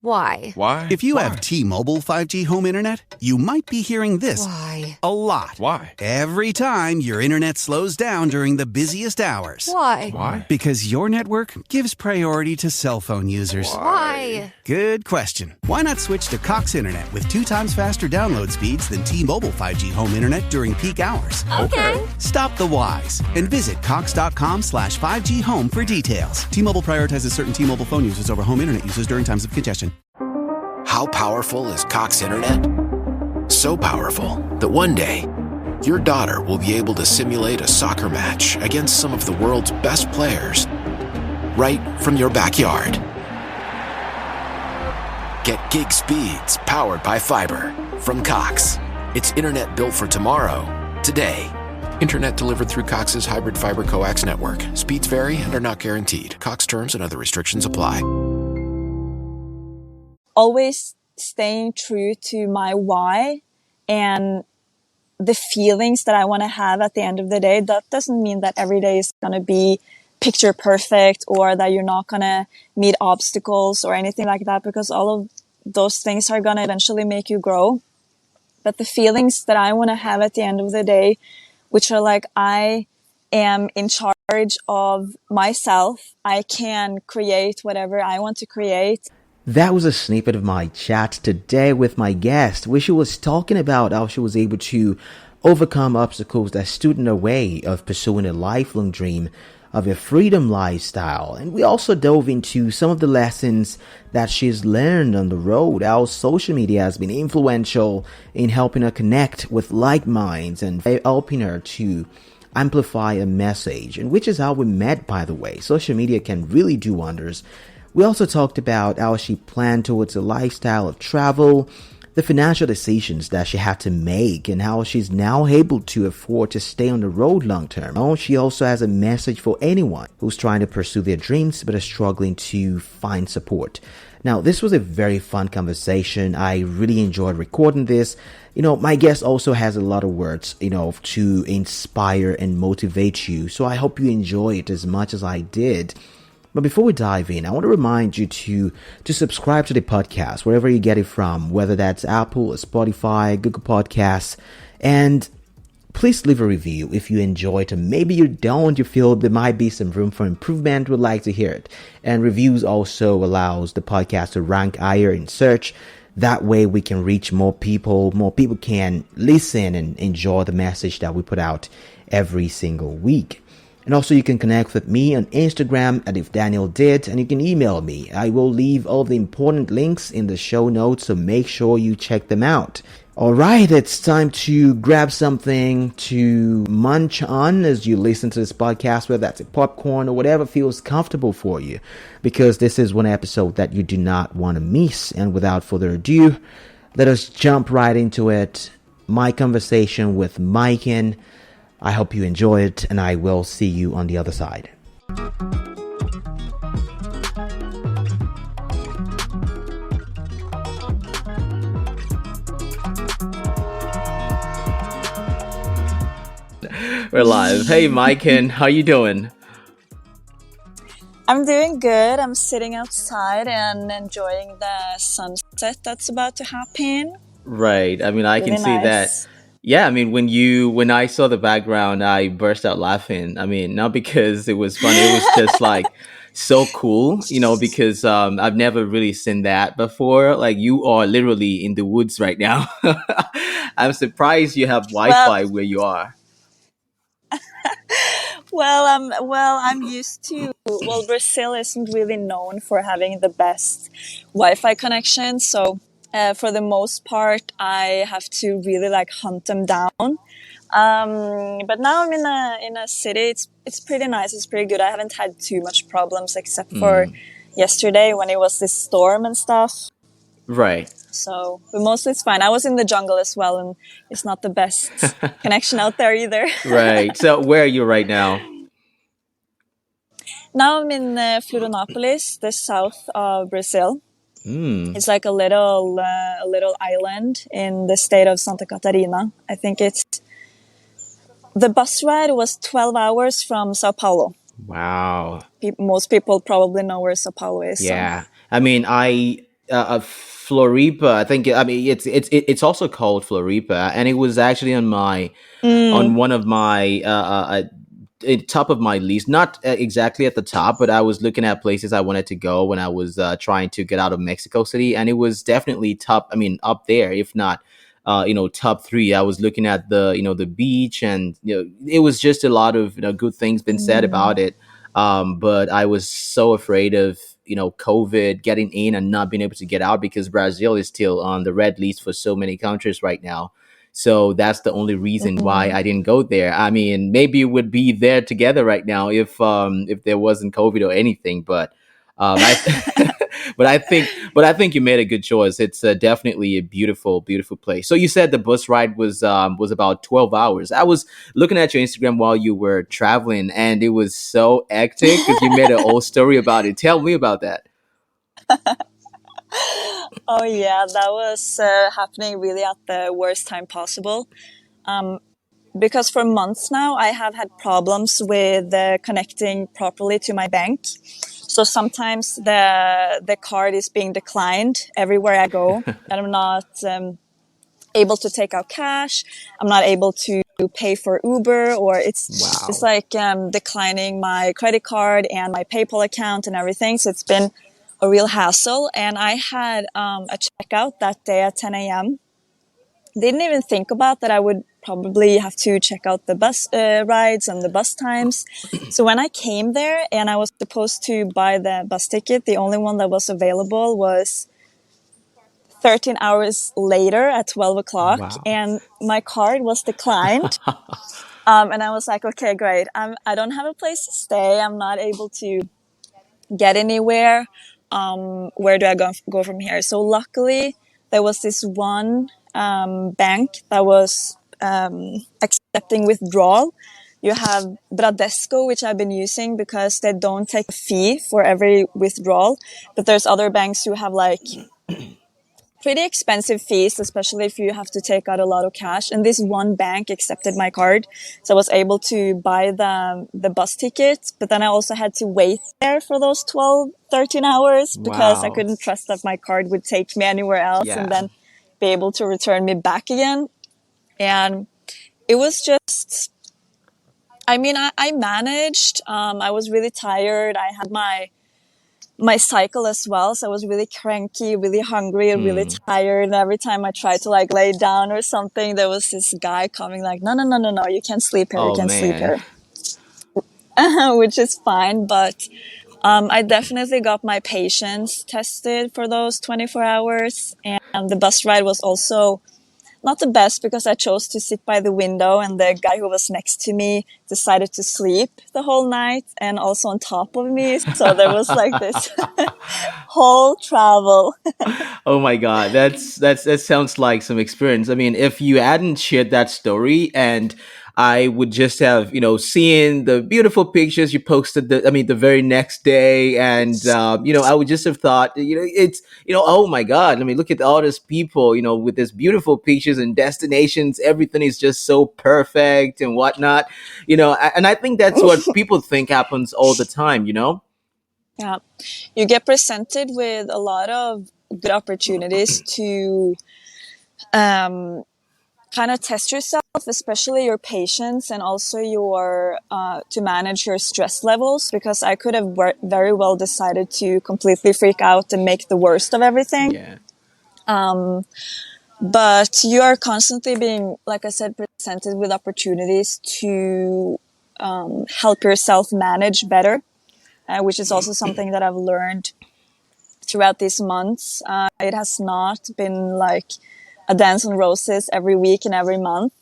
Why? Why? If you have T-Mobile 5G home internet, you might be hearing this Why? a lot. Why? Every time your internet slows down during the busiest hours. Why? Why? Because your network gives priority to cell phone users. Why? Good question. Why not switch to Cox Internet with 2 times faster download speeds than T-Mobile 5G home internet during peak hours? Okay. Stop the whys and visit cox.com/5G home for details. T-Mobile prioritizes certain T-Mobile phone users over home internet users during times of congestion. How powerful is Cox Internet? So powerful that one day, your daughter will be able to simulate a soccer match against some of the world's best players right from your backyard. Get gig speeds powered by fiber from Cox. It's internet built for tomorrow, today. Internet delivered through Cox's hybrid fiber coax network. Speeds vary and are not guaranteed. Cox terms and other restrictions apply. Always staying true to my why and the feelings that I want to have at the end of the day. That doesn't mean that every day is going to be picture perfect or that you're not going to meet obstacles or anything like that, because all of those things are going to eventually make you grow. But the feelings that I want to have at the end of the day, which are like, I am in charge of myself. I can create whatever I want to create. That was a snippet of my chat today with my guest, where she was talking about how she was able to overcome obstacles that stood in her way of pursuing a lifelong dream of a freedom lifestyle. And we also dove into some of the lessons that she's learned on the road, how social media has been influential in helping her connect with like minds and helping her to amplify a message, and which is how we met, by the way. Social media can really do wonders. We also talked about how she planned towards a lifestyle of travel, the financial decisions that she had to make, and how she's now able to afford to stay on the road long term. She also has a message for anyone who's trying to pursue their dreams but are struggling to find support. Now, this was a very fun conversation. I really enjoyed recording this. My guest also has a lot of words, to inspire and motivate you. So I hope you enjoy it as much as I did. But before we dive in, I want to remind you to subscribe to the podcast, wherever you get it from, whether that's Apple or Spotify, Google Podcasts, and please leave a review if you enjoy it, and maybe you don't, you feel there might be some room for improvement, would like to hear it. And reviews also allows the podcast to rank higher in search. That way we can reach more people can listen and enjoy the message that we put out every single week. And also you can connect with me on Instagram at IfDanielDid, and you can email me. I will leave all the important links in the show notes, so make sure you check them out. Alright, it's time to grab something to munch on as you listen to this podcast, whether that's a popcorn or whatever feels comfortable for you, because this is one episode that you do not want to miss. And without further ado, let us jump right into it. My conversation with Maiken. I hope you enjoy it, and I will see you on the other side. We're live. Hey, Maiken, how you doing? I'm doing good. I'm sitting outside and enjoying the sunset that's about to happen. Right. I mean, I Really can see nice. that. Yeah, I mean, when I saw the background, I burst out laughing. I mean, not because it was funny, it was just like so cool, because I've never really seen that before. Like, you are literally in the woods right now. I'm surprised you have Wi-Fi where you are. I'm used to. Well, Brazil isn't really known for having the best Wi-Fi connection, so for the most part, I have to really hunt them down. But now I'm in a city. It's pretty nice. It's pretty good. I haven't had too much problems except for yesterday when it was this storm and stuff. Right. So, but mostly it's fine. I was in the jungle as well, and it's not the best connection out there either. Right. So where are you right now? Now I'm in Florianopolis, the south of Brazil. It's like a little island in the state of Santa Catarina. I think the bus ride was 12 hours from Sao Paulo. Wow. Most people probably know where Sao Paulo is. Yeah. So. I mean, I Floripa. I think. I mean, it's also called Floripa, and it was actually on Mm, one of my top of my list. Not exactly at the top, but I was looking at places I wanted to go when I was trying to get out of Mexico City, and it was definitely top. I mean, up there, if not. Top three. I was looking at the beach, and it was just a lot of good things been said about mm, it. But I was so afraid of COVID getting in and not being able to get out because Brazil is still on the red list for so many countries right now. So that's the only reason why mm. I didn't go there. I mean, maybe we would be there together right now if there wasn't COVID or anything. But I but I think you made a good choice. It's definitely a beautiful, beautiful place. So you said the bus ride was about 12 hours. I was looking at your Instagram while you were traveling, and it was so hectic because you made a whole story about it. Tell me about that. Oh yeah, that was happening really at the worst time possible. Um, because for months now, I have had problems with connecting properly to my bank. So sometimes the card is being declined everywhere I go, and I'm not able to take out cash. I'm not able to pay for Uber, or it's Wow. like declining my credit card and my PayPal account and everything. So it's been a real hassle. And I had a checkout that day at 10 a.m. Didn't even think about that I would probably have to check out the bus rides and the bus times. So when I came there and I was supposed to buy the bus ticket, the only one that was available was 13 hours later at 12 o'clock, Wow. and my card was declined. And I was like, okay, great. I don't have a place to stay. I'm not able to get anywhere. Where do I go from here? So luckily, there was this one bank that was accepting withdrawal. You have Bradesco, which I've been using because they don't take a fee for every withdrawal. But there's other banks who have like pretty expensive fees, especially if you have to take out a lot of cash. And this one bank accepted my card. So I was able to buy the bus ticket, but then I also had to wait there for those 12, 13 hours because I Wow. couldn't trust that my card would take me anywhere else and Yeah. then be able to return me back again. And it was just, I mean, I managed. I was really tired. I had my cycle as well. So I was really cranky, really hungry, and really Hmm. tired. And every time I tried to like lay down or something, there was this guy coming like, no, no, no, no, no, you can't sleep here. You Oh can't sleep man. here, which is fine. But I definitely got my patience tested for those 24 hours. And the bus ride was also not the best because I chose to sit by the window and the guy who was next to me decided to sleep the whole night and also on top of me. So there was like this whole travel. Oh my god, that sounds like some experience. I mean, if you hadn't shared that story, and I would just have seen the beautiful pictures you posted. The very next day, and I would just have thought, it's oh my god. I mean, look at all these people, with these beautiful pictures and destinations. Everything is just so perfect and whatnot. And I think that's what people think happens all the time. Yeah. You get presented with a lot of good opportunities to um, kind of test yourself, especially your patience and also your to manage your stress levels. Because I could have very well decided to completely freak out and make the worst of everything. Yeah. But you are constantly being, like I said, presented with opportunities to help yourself manage better, which is also something that I've learned throughout these months. It has not been like a dance on roses every week and every month.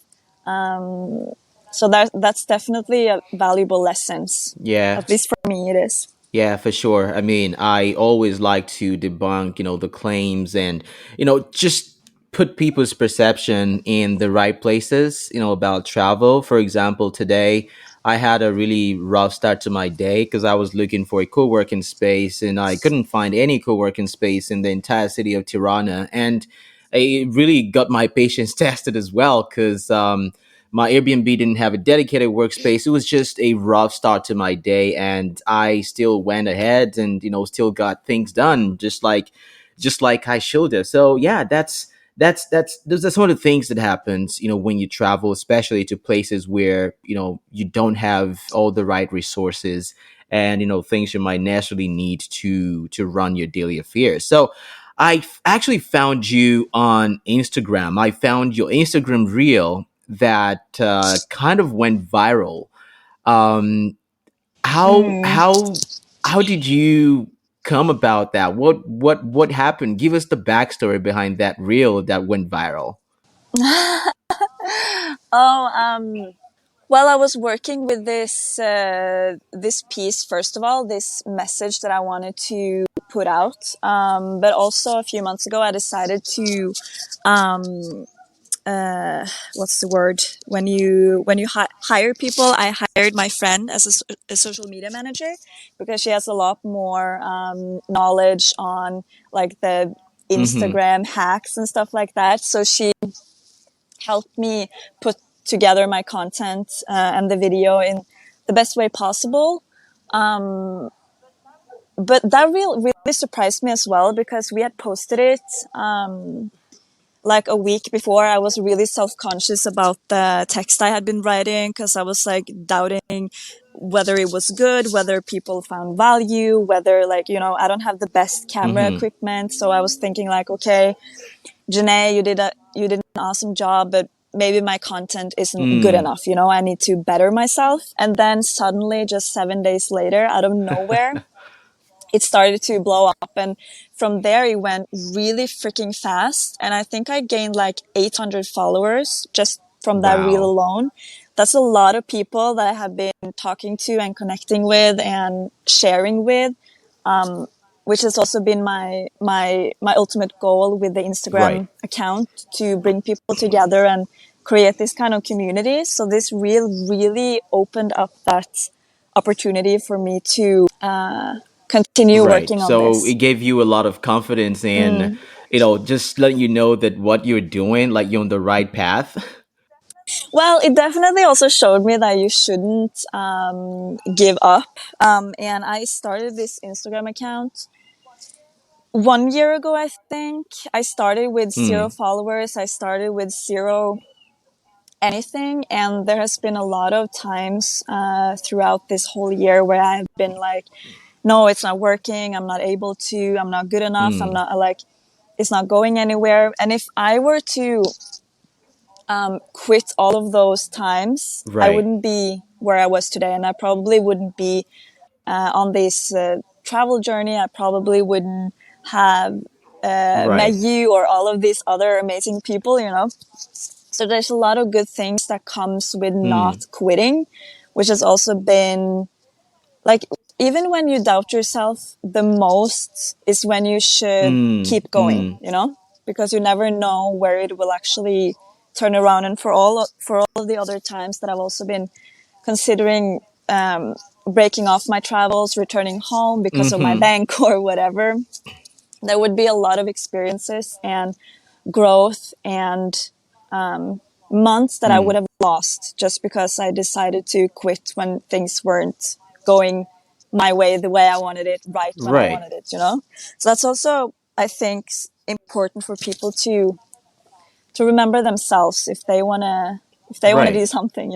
So that's definitely a valuable lessons. Yeah. At least for me, it is. Yeah, for sure. I mean, I always like to debunk, the claims and, just put people's perception in the right places, about travel. For example, today I had a really rough start to my day because I was looking for a co-working space and I couldn't find any co-working space in the entire city of Tirana. And it really got my patience tested as well because, my Airbnb didn't have a dedicated workspace. It was just a rough start to my day, and I still went ahead and still got things done. Just like just like I showed us. So yeah, that's one of the things that happens, when you travel, especially to places where you don't have all the right resources and things you might naturally need to run your daily affairs. So actually found you on Instagram. I found your Instagram reel that kind of went viral. Um, how Mm. how how did you come about that? What happened? Give us the backstory behind that reel that went viral. Oh, well, I was working with this piece first of all, this message that I wanted to put out. But also a few months ago, I decided to um, what's the word, when you hire people. I hired my friend as a social media manager because she has a lot more knowledge on like the Mm-hmm. Instagram hacks and stuff like that. So she helped me put together my content and the video in the best way possible. But that really surprised me as well because we had posted it like a week before. I was really self-conscious about the text I had been writing because I was like doubting whether it was good, whether people found value, whether like, I don't have the best camera Mm-hmm. equipment. So I was thinking like, okay, Janae, you did an awesome job, but maybe my content isn't good Mm. enough. I need to better myself. And then suddenly, just 7 days later, out of nowhere, it started to blow up. And from there, it went really freaking fast. And I think I gained like 800 followers just from that reel Wow. alone. That's a lot of people that I have been talking to and connecting with and sharing with, which has also been my ultimate goal with the Right. Instagram account, to bring people together and create this kind of community. So this reel really opened up that opportunity for me to continue Right. working on So this. it gave you a lot of confidence in, Mm. just letting you know that what you're doing, like you're on the right path. Well, it definitely also showed me that you shouldn't give up. And I started this Instagram account 1 year ago, I think. I started with zero Hmm. followers. I started with zero anything. And there has been a lot of times throughout this whole year where I've been like, no, it's not working. I'm not able to. I'm not good enough. I'm Hmm. not like, it's not going anywhere. And if I were to quit all of those times, I Right. wouldn't be where I was today. And I probably wouldn't be on this travel journey. I probably wouldn't have met Right. you or all of these other amazing people. So there's a lot of good things that comes with Hmm. not quitting, which has also been like, even when you doubt yourself the most is when you should Hmm. keep Hmm. going, because you never know where it will actually turn around. And for all of the other times that I've also been considering breaking off my travels, returning home because of my Hmm. bank or whatever, there would be a lot of experiences and growth and months that I Hmm. would have lost just because I decided to quit when things weren't going my way, the way I wanted it, right when I Right. wanted it. So that's also, I think, important for people to remember themselves if they want to Right. do something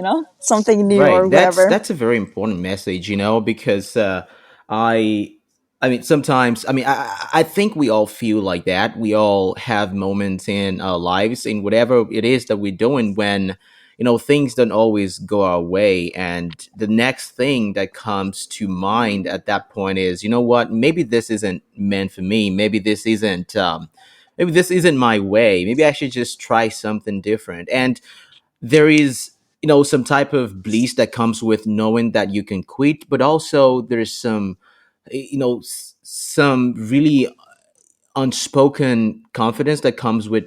new or Right. whatever. That's a very important message, because I I mean sometimes I think we all feel like that. We all have moments in our lives in whatever it is that we're doing when things don't always go our way, and the next thing that comes to mind at that point is, what, maybe this isn't meant for me. Maybe this isn't my way. Maybe I should just try something different. And there is some type of bliss that comes with knowing that you can quit, but also there's some some really unspoken confidence that comes with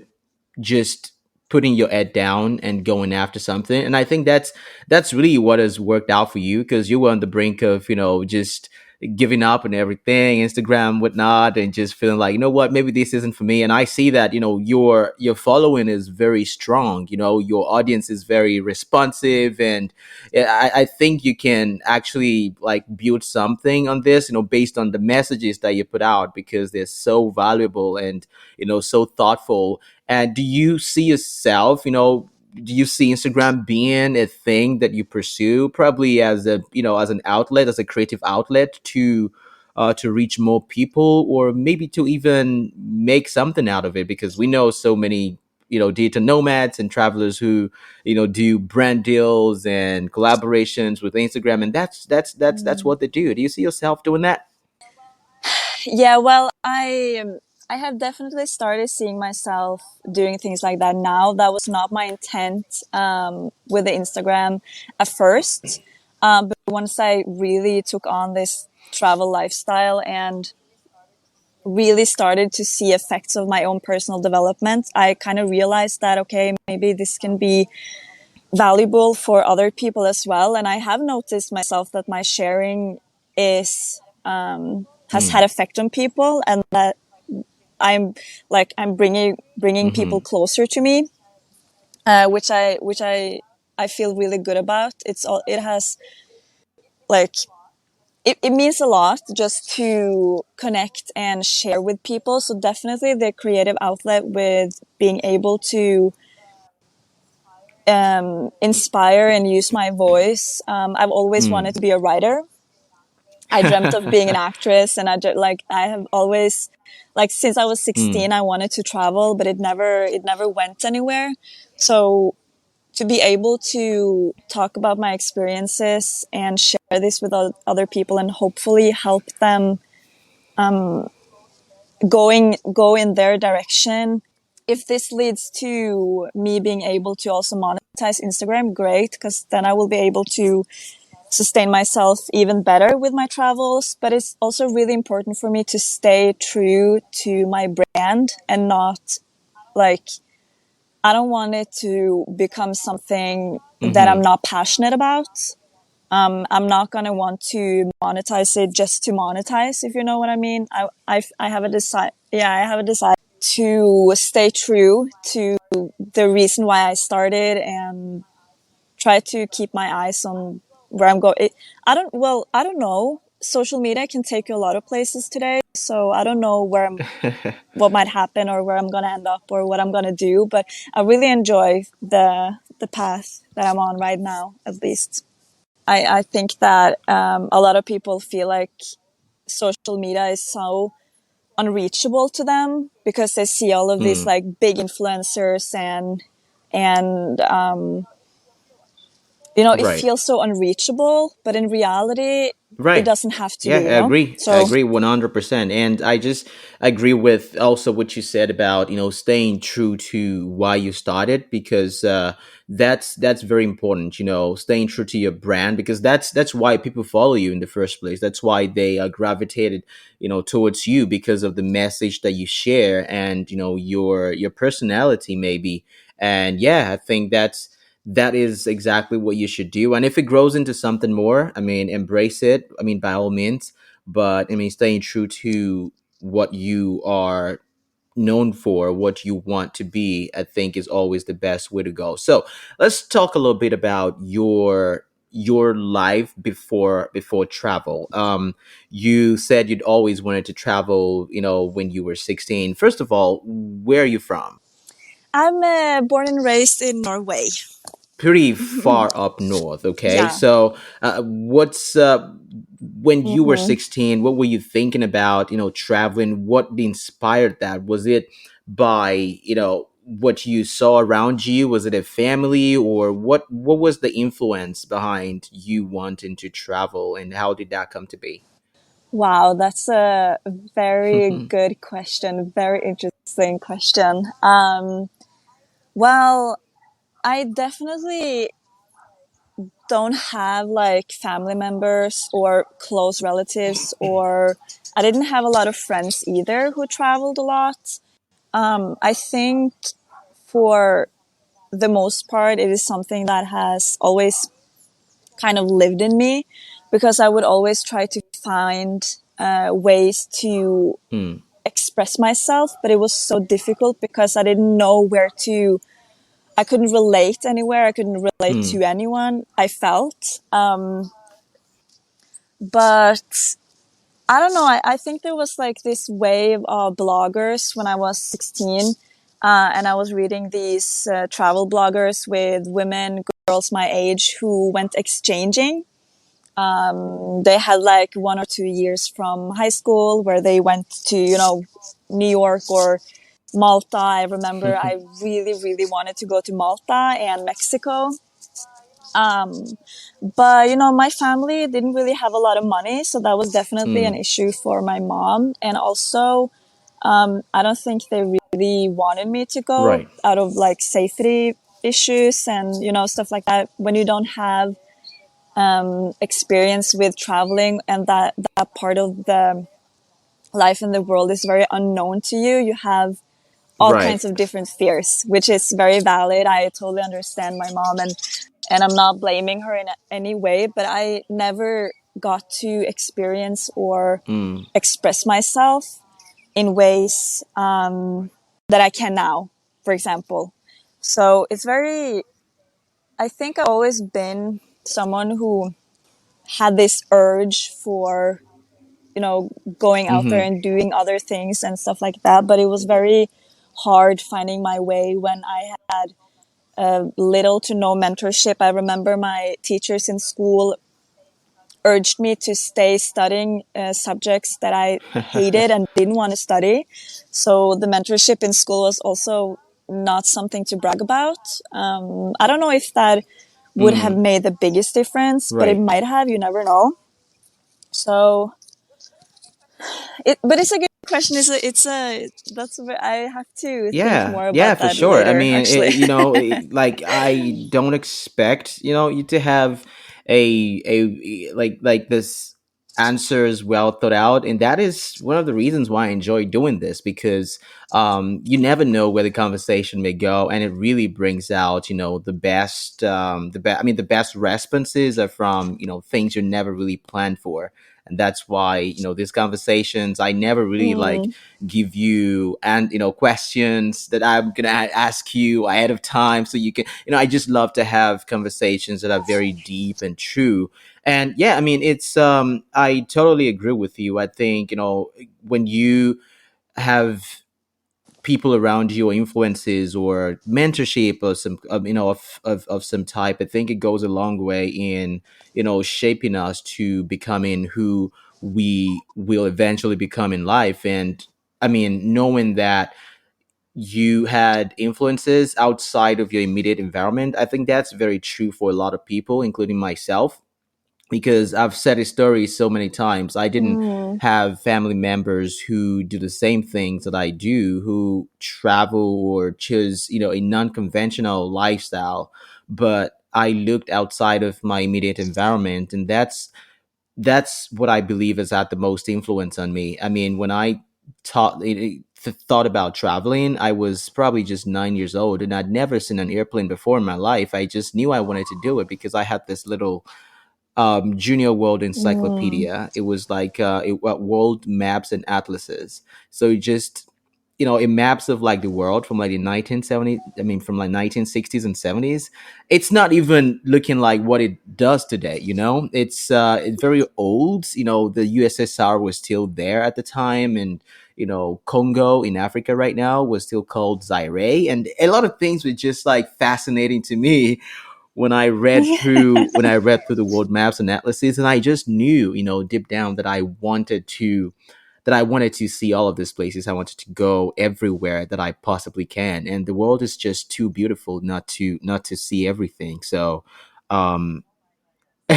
just putting your head down and going after something. And I think that's really what has worked out for you, because you were on the brink of just giving up and everything, Instagram, whatnot, and just feeling like, you know what, maybe this isn't for me. And I see that, your following is very strong. Your audience is very responsive, and I think you can actually like build something on this, based on the messages that you put out, because they're so valuable and so thoughtful. And do you see yourself, do you see Instagram being a thing that you pursue, probably as as an outlet, as a creative outlet to reach more people, or maybe to even make something out of it? Because we know so many, digital nomads and travelers who, do brand deals and collaborations with Instagram, and that's what they do. Do you see yourself doing that? Yeah, well, I have definitely started seeing myself doing things like that now. That was not my intent with the Instagram at first, but once I really took on this travel lifestyle and really started to see effects of my own personal development, I kind of realized that, okay, maybe this can be valuable for other people as well. And I have noticed myself that my sharing is has had effect on people, and that I'm bringing people Mm-hmm. closer to me, which I feel really good about. It has like it means a lot just to connect and share with people. So definitely the creative outlet with being able to inspire and use my voice. I've always wanted to be a writer. I dreamt of being an actress, and I have always, like, since I was Mm. 16, I wanted to travel, but it never went anywhere. So to be able to talk about my experiences and share this with other people and hopefully help them go in their direction. If this leads to me being able to also monetize Instagram, great, because then I will be able to sustain myself even better with my travels. But it's also really important for me to stay true to my brand and not, like, I don't want it to become something that I'm Mm-hmm. not passionate about. I'm not going to want to monetize it just to monetize, if you know what I mean. I have a desire. Yeah, I have a desire to stay true to the reason why I started and try to keep my eyes on where I'm going. I don't know. Social media can take you a lot of places today. So I don't know what might happen or where I'm going to end up or what I'm going to do. But I really enjoy the path that I'm on right now, at least. I think that a lot of people feel like social media is so unreachable to them because they see all of these Mm. like big influencers and it Right. feels so unreachable, but in reality it Right. doesn't have to Yeah, be, I agree. I so agree 100%. And I just agree with also what you said about, staying true to why you started, because that's very important, staying true to your brand, because that's why people follow you in the first place. That's why they are gravitated, towards you, because of the message that you share, and, your personality maybe. And yeah, I think that is exactly what you should do. And if it grows into something more, I mean, embrace it. I mean, by all means. But I mean, staying true to what you are known for, what you want to be, I think is always the best way to go. So let's talk a little bit about your life before travel. You said you'd always wanted to travel, when you were 16. First of all, where are you from? I'm born and raised in Norway. Pretty far up north. Okay, Yeah. so what's when you were hmm 16, what were you thinking about, traveling? What inspired that? Was it by, what you saw around you? Was it a family, or what was the influence behind you wanting to travel, and how did that come to be? Wow, that's a very good question. Very interesting question. Well, I definitely don't have like family members or close relatives, or I didn't have a lot of friends either who traveled a lot. I think for the most part, it is something that has always kind of lived in me. because I would always try to find ways to Mm. express myself, but it was so difficult because I didn't know where to. I couldn't relate anywhere. I couldn't relate Mm. to anyone. I felt, but I don't know. I think there was like this wave of bloggers when I was 16, and I was reading these travel bloggers with women, girls my age who went exchanging. They had like 1 or 2 years from high school where they went to, New York or Malta. I remember I really, really wanted to go to Malta and Mexico. But, my family didn't really have a lot of money. So that was definitely an Mm. issue for my mom. And also, I don't think they really wanted me to go Right. out of like safety issues and, stuff like that. When you don't have experience with traveling and that part of the life in the world is very unknown to you, you have all Right. kinds of different fears, which is very valid. I totally understand my mom, and I'm not blaming her in any way, but I never got to experience or Mm. express myself in ways that I can now, for example. So it's very, I think I've always been someone who had this urge for, going out there Mm-hmm. and doing other things and stuff like that. But it was very hard finding my way when I had little to no mentorship. I remember my teachers in school urged me to stay studying subjects that I hated and didn't want to study. So the mentorship in school was also not something to brag about. I don't know if that would have Mm. made the biggest difference, but it Right. might have. You never know. So but it's a good question. I have to think Yeah, more yeah, about for that sure. I later, mean, actually. like I don't expect, you to have like this answers well thought out, and that is one of the reasons why I enjoy doing this, because you never know where the conversation may go, and it really brings out, the best the best responses are from, things you never really planned for. And that's why, these conversations, I never really like Mm, give you and questions that I'm gonna ask you ahead of time, so you can, I just love to have conversations that are very deep and true. And yeah, I mean, it's I totally agree with you. I think, when you have people around you or influences or mentorship or some of some type, I think it goes a long way in, shaping us to becoming who we will eventually become in life. And I mean, knowing that you had influences outside of your immediate environment, I think that's very true for a lot of people, including myself, because I've said a story so many times. I didn't mm, have family members who do the same things that I do, who travel or choose, a non-conventional lifestyle. But I looked outside of my immediate environment, and that's what I believe has had the most influence on me. I mean, when I thought about traveling, I was probably just 9 years old, and I'd never seen an airplane before in my life. I just knew I wanted to do it because I had this little Junior World mm. Encyclopedia. It was like world maps and atlases. So it just, it maps of like the world from like the 1970s. I mean, from like 1960s and 70s. It's not even looking like what it does today. It's very old. The USSR was still there at the time, and Congo in Africa right now was still called Zaire, and a lot of things were just like fascinating to me when I read through the world maps and atlases, and I just knew, deep down, that I wanted to see all of these places. I wanted to go everywhere that I possibly can, and the world is just too beautiful not to see everything. So, um, Oh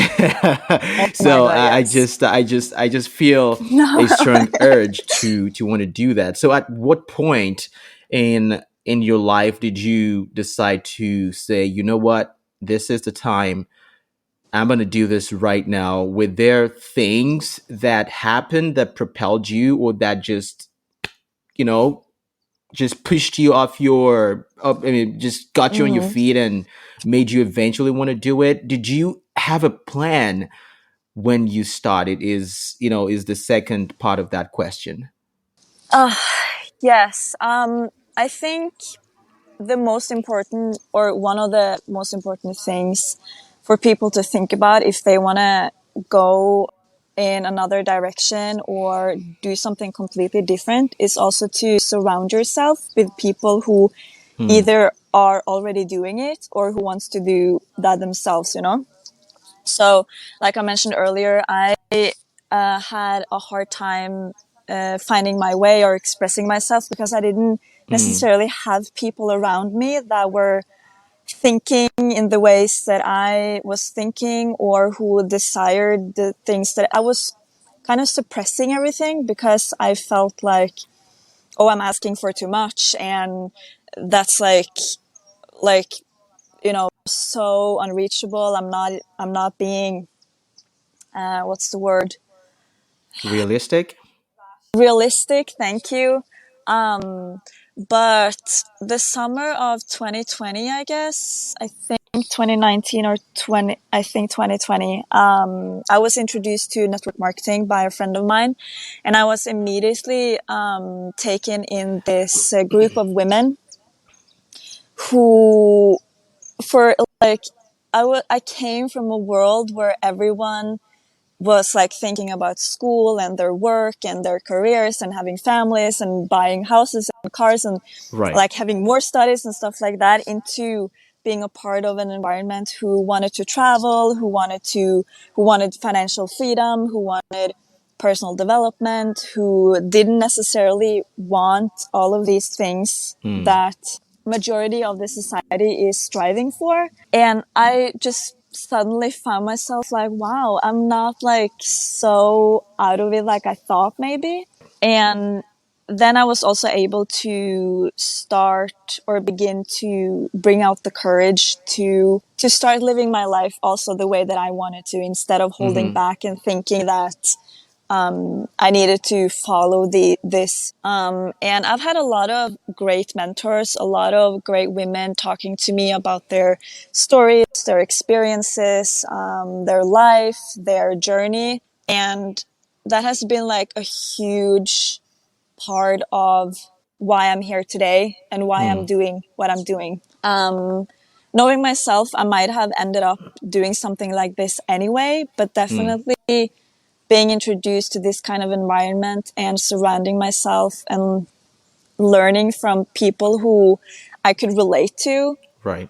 my so God, yes. I just feel No. a strong urge to want to do that. So, at what point in your life did you decide to say, you know what, this is the time, I'm going to do this right now? Were there things that happened that propelled you, or that you know, just pushed you off I mean, just got you on your Mm. feet and made you eventually want to do it? Did you have a plan when you started is the second part of that question. Yes. I think the most important, or one of the most important things for people to think about if they want to go in another direction or do something completely different is also to surround yourself with people who either are already doing it or who wants to do that themselves, So, like I mentioned earlier, I had a hard time finding my way or expressing myself because I didn't necessarily have people around me that were thinking in the ways that I was thinking or who desired the things that I was kind of suppressing everything because I felt like, oh, I'm asking for too much. And that's like, so unreachable. I'm not being, what's the word? Realistic? Realistic. Thank you. But the summer of 2020, I guess, I think 2019 or 2020, I was introduced to network marketing by a friend of mine, and I was immediately taken in this group of women who, for like, I came from a world where everyone was like thinking about school and their work and their careers and having families and buying houses and cars and Right. like having more studies and stuff like that, into being a part of an environment who wanted to travel, who wanted financial freedom, who wanted personal development, who didn't necessarily want all of these things that majority of the society is striving for. And I just suddenly found myself like, wow, I'm not like so out of it like I thought maybe. And then I was also able to start or begin to bring out the courage to start living my life also the way that I wanted to, instead of holding back and thinking that I needed to follow this. And I've had a lot of great mentors, a lot of great women talking to me about their stories, their experiences, their life, their journey. And that has been like a huge part of why I'm here today and why I'm doing what I'm doing. Knowing myself, I might have ended up doing something like this anyway, but definitely being introduced to this kind of environment and surrounding myself and learning from people who I could relate to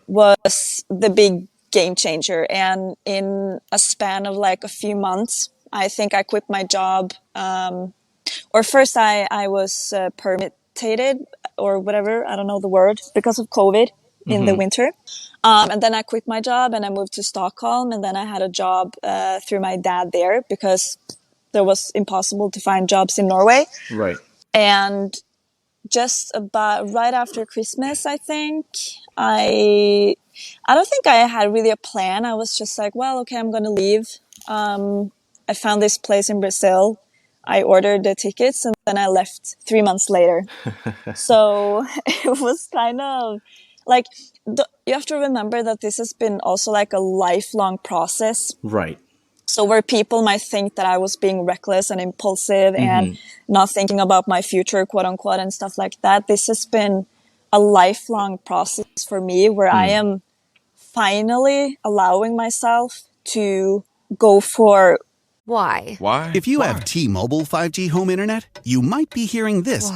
was the big game changer. And in a span of like a few months, I think I quit my job. Or first I was permitted or whatever, I don't know the word, because of COVID in the winter. And then I quit my job and I moved to Stockholm, and then I had a job through my dad there because there was impossible to find jobs in Norway. Right. And just about right after Christmas, I think, I don't think I had really a plan. I was just like, well, okay, I'm going to leave. I found this place in Brazil. I ordered the tickets and then I left 3 months later. So it was kind of like, you have to remember that this has been also like a lifelong process. Right. So where people might think that I was being reckless and impulsive and not thinking about my future, quote unquote, and stuff like that, this has been a lifelong process for me where I am finally allowing myself to go for. Why? If you have T-Mobile 5G home internet, you might be hearing this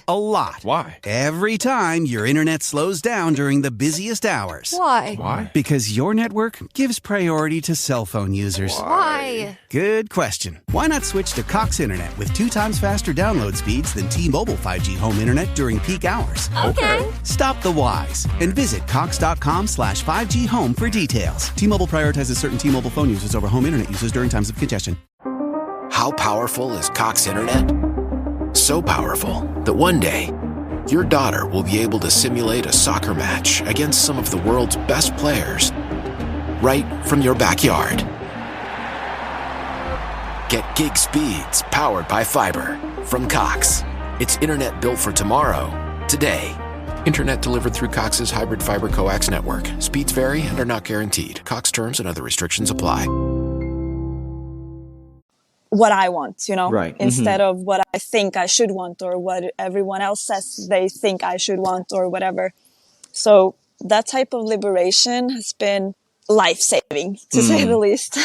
a lot. Every time your internet slows down during the busiest hours. Why? Because your network gives priority to cell phone users. Why? Good question. Why not switch to Cox Internet with 2 times faster download speeds than T-Mobile 5G home internet during peak hours? Okay. Stop the whys and visit cox.com/5G home for details. T-Mobile prioritizes certain T-Mobile phone users over home internet users during times of congestion. How powerful is Cox Internet? So powerful that one day, your daughter will be able to simulate a soccer match against some of the world's best players right from your backyard. Get gig speeds powered by fiber from Cox. It's internet built for tomorrow, today. Internet delivered through Cox's hybrid fiber coax network. Speeds vary and are not guaranteed. Cox terms and other restrictions apply. what I want, Right. instead of what I think I should want or what everyone else says they think I should want or whatever. So that type of liberation has been life-saving, to say the least.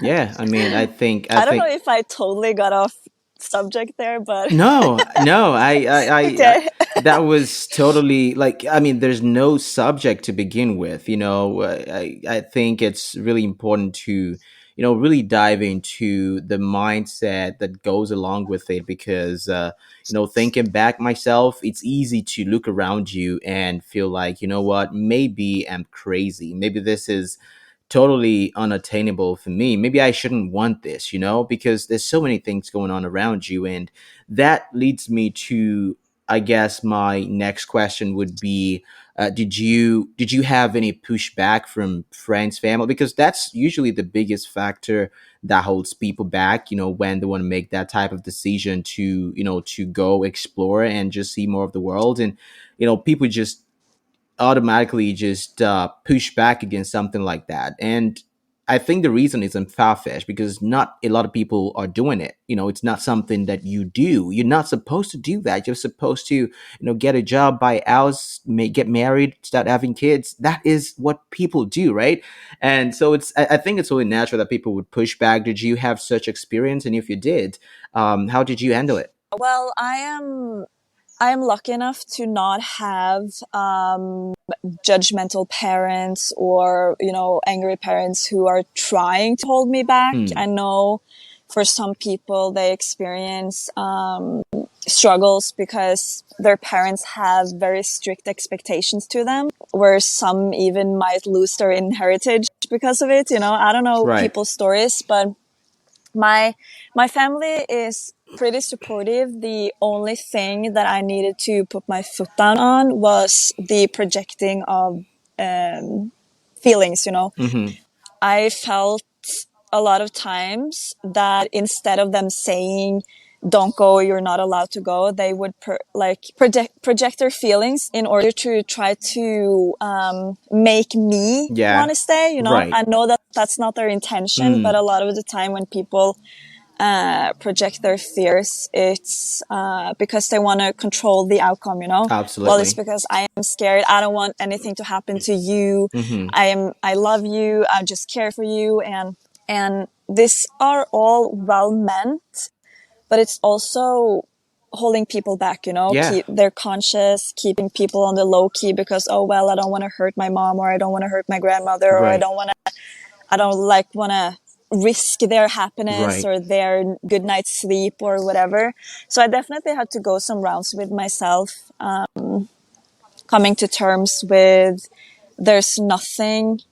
Yeah, I mean, I I don't know think if I totally got off subject there, but no, okay. that was totally like, I mean, there's no subject to begin with, you know. I think it's really important to, really dive into the mindset that goes along with it, because, thinking back myself, it's easy to look around you and feel like, you know what, maybe I'm crazy. Maybe this is totally unattainable for me. Maybe I shouldn't want this, because there's so many things going on around you. And that leads me to, I guess, my next question would be, did you have any pushback from friends, family? Because that's usually the biggest factor that holds people back, when they want to make that type of decision to, to go explore and just see more of the world. And, people just automatically just push back against something like that. And I think the reason is far-fetched, because not a lot of people are doing it. It's not something that you do. You're not supposed to do that. You're supposed to, get a job, buy a house, get married, start having kids. That is what people do, right? And so I think it's only natural that people would push back. Did you have such experience? And if you did, how did you handle it? Well, I am lucky enough to not have judgmental parents or, angry parents who are trying to hold me back. I know for some people they experience struggles because their parents have very strict expectations to them, where some even might lose their inheritance because of it. I don't know people's stories, but my family is pretty supportive. The only thing that I needed to put my foot down on was the projecting of feelings. I felt a lot of times that instead of them saying, "Don't go, you're not allowed to go," they would project their feelings in order to try to make me want to stay. Right. I know that that's not their intention, but a lot of the time when people project their fears, it's because they want to control the outcome. Absolutely. Well, it's because I am scared. I don't want anything to happen to you. I love you. I just care for you, and these are all well meant, but it's also holding people back, they're conscious, keeping people on the low key because, oh, well, I don't want to hurt my mom, or I don't want to hurt my grandmother, or I don't want to risk their happiness or their good night's sleep or whatever. So I definitely had to go some rounds with myself, coming to terms with there's nothing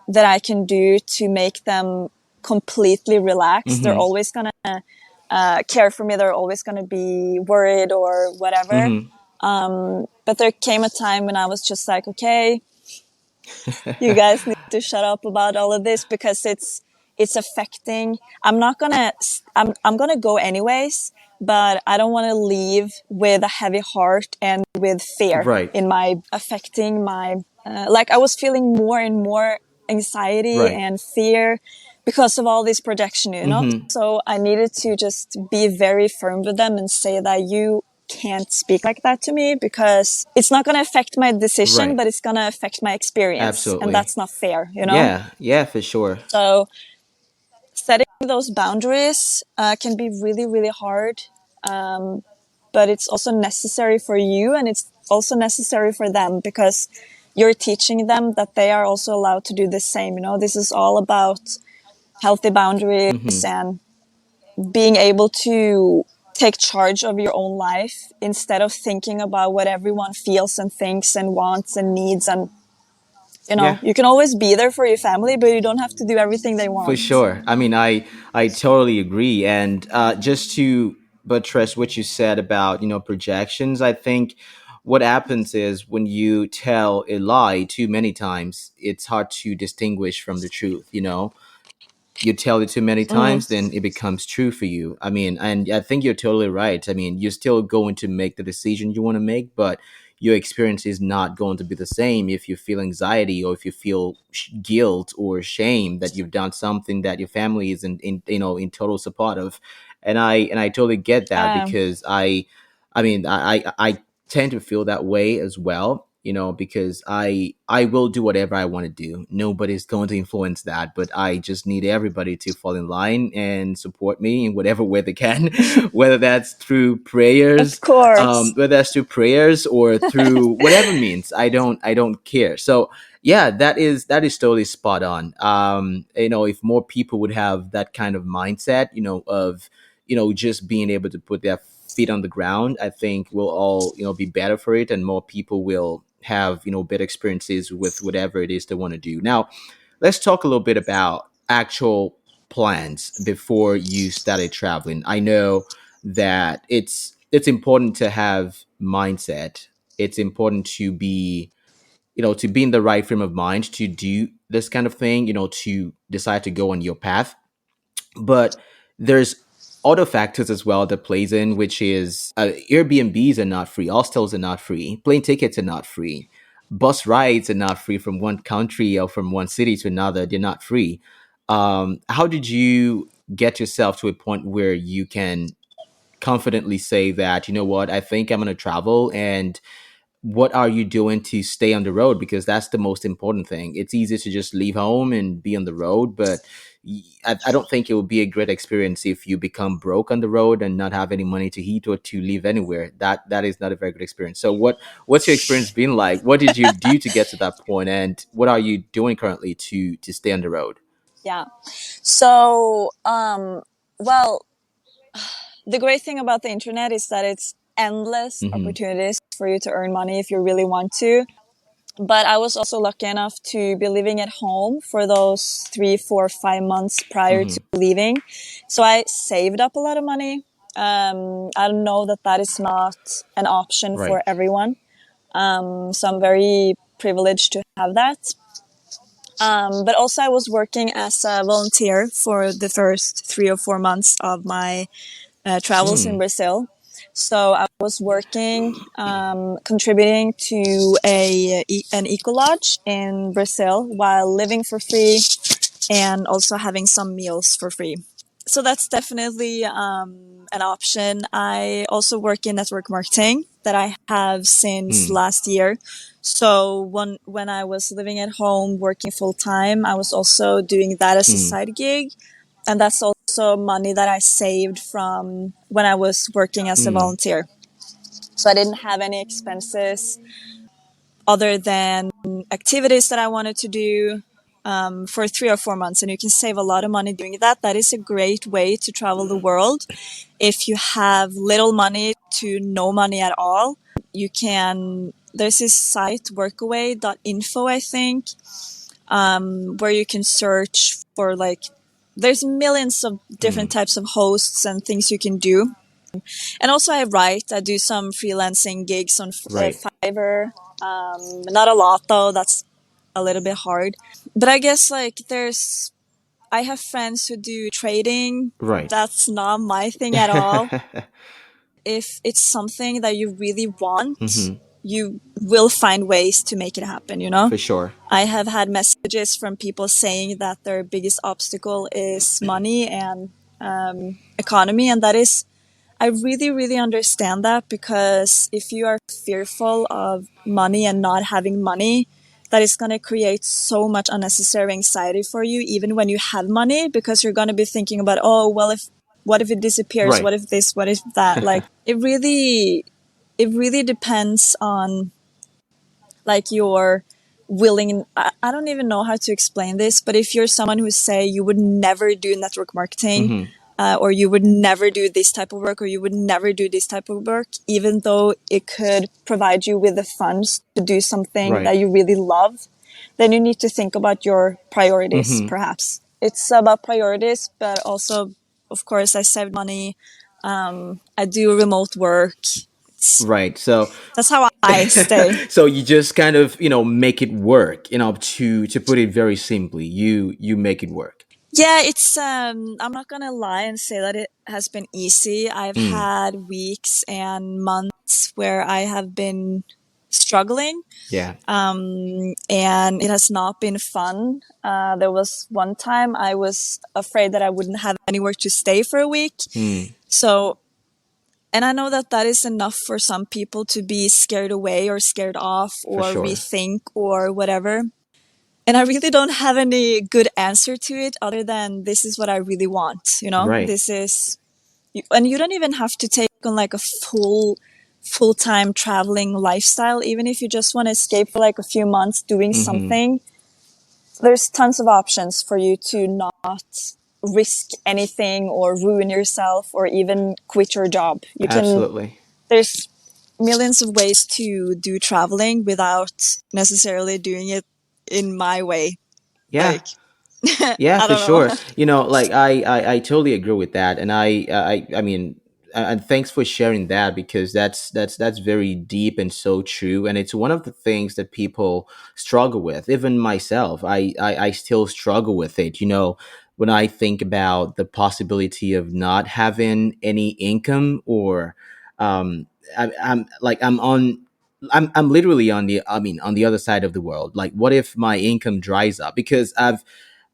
that I can do to make them completely relaxed. They're always going to care for me. They're always going to be worried or whatever. But there came a time when I was just like, okay, you guys need to shut up about all of this, because it's affecting. I'm going to go anyways, but I don't want to leave with a heavy heart and with fear in my affecting my, I was feeling more and more anxiety and fear because of all this projection, So I needed to just be very firm with them and say that you can't speak like that to me, because it's not going to affect my decision, but it's going to affect my experience. Absolutely. And that's not fair, Yeah, for sure. So setting those boundaries can be really, really hard. But it's also necessary for you, and it's also necessary for them, because you're teaching them that they are also allowed to do the same. This is all about healthy boundaries and being able to take charge of your own life instead of thinking about what everyone feels and thinks and wants and needs. And you can always be there for your family, but you don't have to do everything they want. For sure. I mean, I totally agree. And just to buttress what you said about, projections, I think what happens is when you tell a lie too many times, it's hard to distinguish from the truth. You tell it too many times, then it becomes true for you. I mean, and I think you're totally right. I mean, you're still going to make the decision you want to make, but your experience is not going to be the same if you feel anxiety or if you feel guilt or shame that you've done something that your family isn't in total support of. And I totally get that, because I tend to feel that way as well, because I will do whatever I want to do. Nobody's going to influence that, but I just need everybody to fall in line and support me in whatever way they can, whether that's through prayers, Of course. whether that's through prayers or through whatever means. I don't care. So yeah, that is totally spot on. If more people would have that kind of mindset, of just being able to put their feet on the ground, I think we'll all be better for it, and more people will have better experiences with whatever it is they want to do. Now, let's talk a little bit about actual plans before you started traveling. I know that it's important to have mindset. It's important to be in the right frame of mind to do this kind of thing, to decide to go on your path. But there's other factors as well that plays in, which is Airbnbs are not free, hostels are not free, plane tickets are not free, bus rides are not free from one country or from one city to another. They're not free. How did you get yourself to a point where you can confidently say that, what, I think I'm going to travel? And what are you doing to stay on the road? Because that's the most important thing. It's easy to just leave home and be on the road, but I don't think it would be a great experience if you become broke on the road and not have any money to eat or to live anywhere. That is not a very good experience. So what's your experience been like? What did you do to get to that point, and what are you doing currently to stay on the road? Yeah. So, well, the great thing about the internet is that it's endless opportunities for you to earn money if you really want to. But I was also lucky enough to be living at home for those 3, 4, 5 months prior to leaving. So I saved up a lot of money. I know that that is not an option Right. for everyone. So I'm very privileged to have that. But also I was working as a volunteer for the first 3 or 4 months of my travels in Brazil. So I was working, contributing to an eco lodge in Brazil while living for free and also having some meals for free. So that's definitely an option. I also work in network marketing that I have since last year. So when I was living at home working full time, I was also doing that as a side gig. And that's also money that I saved from when I was working as a volunteer. So I didn't have any expenses other than activities that I wanted to do for 3 or 4 months. And you can save a lot of money doing that. That is a great way to travel the world. If you have little money to no money at all, you can, there's this site, workaway.info, I think, where you can search for there's millions of different types of hosts and things you can do. And also I do some freelancing gigs on Right. Fiverr. Not a lot though, that's a little bit hard. But I guess I have friends who do trading. Right. That's not my thing at all. If it's something that you really want, you will find ways to make it happen, For sure. I have had messages from people saying that their biggest obstacle is money and economy. And that is, I really, really understand that, because if you are fearful of money and not having money, that is going to create so much unnecessary anxiety for you, even when you have money, because you're going to be thinking about, oh, well, what if it disappears? Right. What if this? What if that? It really depends on your willing. I don't even know how to explain this, but if you're someone who say you would never do network marketing, or you would never do this type of work, or you would never do this type of work, even though it could provide you with the funds to do something that you really love, then you need to think about your priorities, perhaps. It's about priorities, but also, of course, I saved money. I do remote work. Right. So That's how I stay. so you just kind of make it work. To put it very simply, you make it work. Yeah, it's I'm not gonna lie and say that it has been easy. I've had weeks and months where I have been struggling. Yeah. And it has not been fun. There was one time I was afraid that I wouldn't have anywhere to stay for a week. So, and I know that that is enough for some people to be scared away or scared off or rethink or whatever. And I really don't have any good answer to it other than this is what I really want, you know? Right. This is, and you don't even have to take on like a full-time traveling lifestyle. Even if you just want to escape for like a few months doing something, there's tons of options for you to not risk anything or ruin yourself or even quit your job. You can, Absolutely. There's millions of ways to do traveling without necessarily doing it in my way. Yeah. Like, Yeah, I for don't know. sure. You know, like I totally agree with that, and I mean, and thanks for sharing that because that's very deep and so true, and it's one of the things that people struggle with. Even myself, I still struggle with it. You know, when I think about the possibility of not having any income, or I'm like I'm literally on the on the other side of the world. Like, what if my income dries up? Because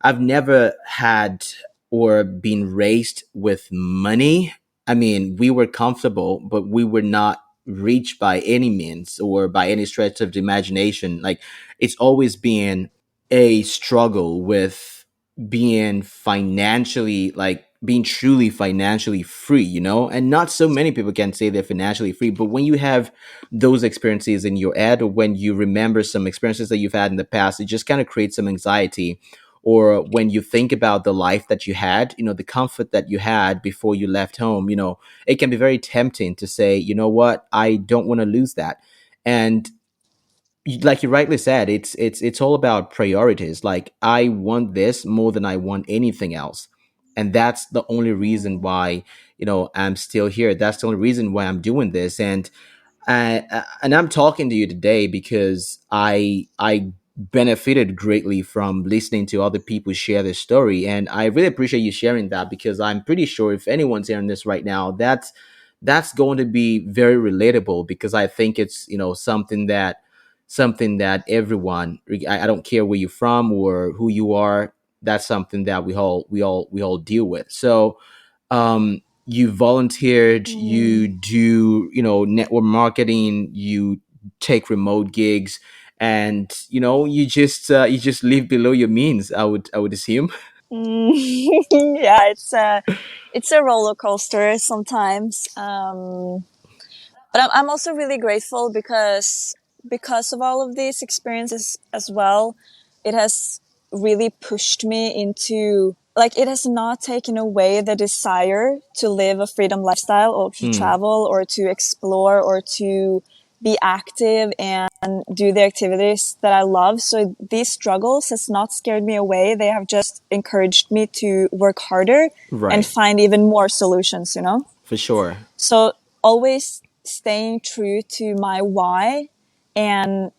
I've never had or been raised with money. I mean, we were comfortable, but we were not rich by any means or by any stretch of the imagination. Like, it's always been a struggle with being financially, like being truly financially free, you know? And not so many people can say they're financially free, but when you have those experiences in your head, or when you remember some experiences that you've had in the past, it just kind of creates some anxiety. Or when you think about the life that you had, you know, the comfort that you had before you left home, you know, it can be very tempting to say, you know what, I don't want to lose that. And like you rightly said, it's all about priorities. Like, I want this more than I want anything else. And that's the only reason why, you know, I'm still here. That's the only reason why I'm doing this. And I'm talking to you today because I benefited greatly from listening to other people share their story, and I really appreciate you sharing that, because I'm pretty sure if anyone's hearing this right now, that's going to be very relatable, because I think it's, you know, something that everyone, I don't care where you're from or who you are, that's something that we all deal with. So you volunteered, you do, you know, network marketing, you take remote gigs, and you know, you just live below your means, I would assume. Yeah, it's a roller coaster sometimes. But I'm also really grateful because of all of these experiences as well. It has really pushed me into, like, it has not taken away the desire to live a freedom lifestyle or to travel or to explore or to be active and do the activities that I love. So these struggles has not scared me away. They have just encouraged me to work harder and Right. find even more solutions, you know? For sure. So always staying true to my why and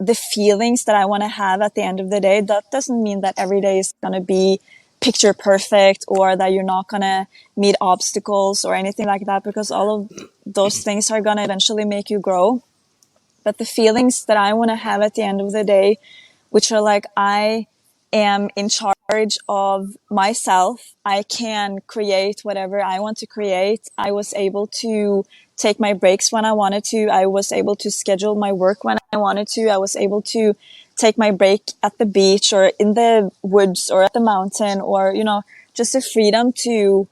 the feelings that I want to have at the end of the day. That doesn't mean that every day is going to be picture perfect or that you're not going to meet obstacles or anything like that, because all of those things are going to eventually make you grow. But the feelings that I want to have at the end of the day, which are like, I am in charge of myself. I can create whatever I want to create. I was able to take my breaks when I wanted to. I was able to schedule my work when I wanted to. I was able to take my break at the beach or in the woods or at the mountain, or, you know, just the freedom to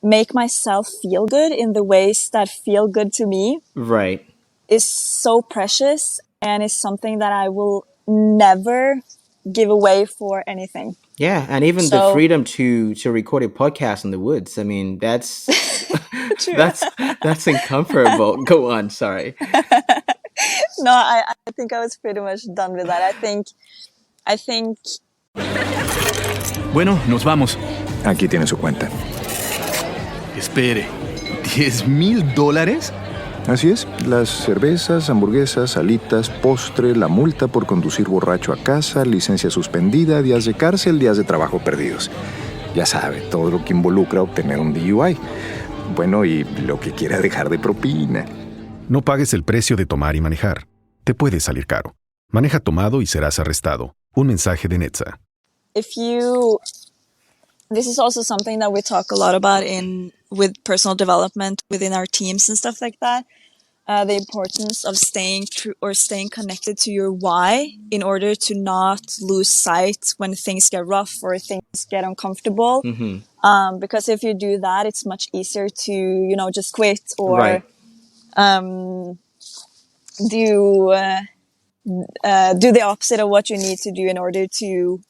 make myself feel good in the ways that feel good to me Right. is so precious and is something that I will never give away for anything. Yeah, and even the So freedom to record a podcast in the woods. I mean, that's true. that's incomparable. Go on, sorry. No, I think I was pretty much done with that. I think Bueno, nos vamos. Aquí tiene su cuenta. Espere, $10,000? Así es, las cervezas, hamburguesas, salitas, postre, la multa por conducir borracho a casa, licencia suspendida, días de cárcel, días de trabajo perdidos. Ya sabe, todo lo que involucra obtener un DUI. Bueno, y lo que quiera dejar de propina. No pagues el precio de tomar y manejar. te puede salir caro. Maneja tomado y serás arrestado. Un mensaje de Netza. This is also something that we talk a lot about with personal development within our teams and stuff like that. The importance of staying true or staying connected to your why in order to not lose sight when things get rough or things get uncomfortable. Mm-hmm. Because if you do that, it's much easier to, just quit or Right. do the opposite of what you need to do in order to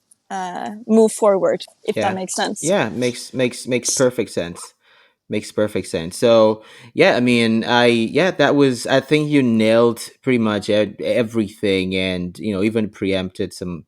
move forward, if that makes sense. Yeah, makes perfect sense. Makes perfect sense. So yeah, I mean, I think you nailed pretty much everything, and even preempted some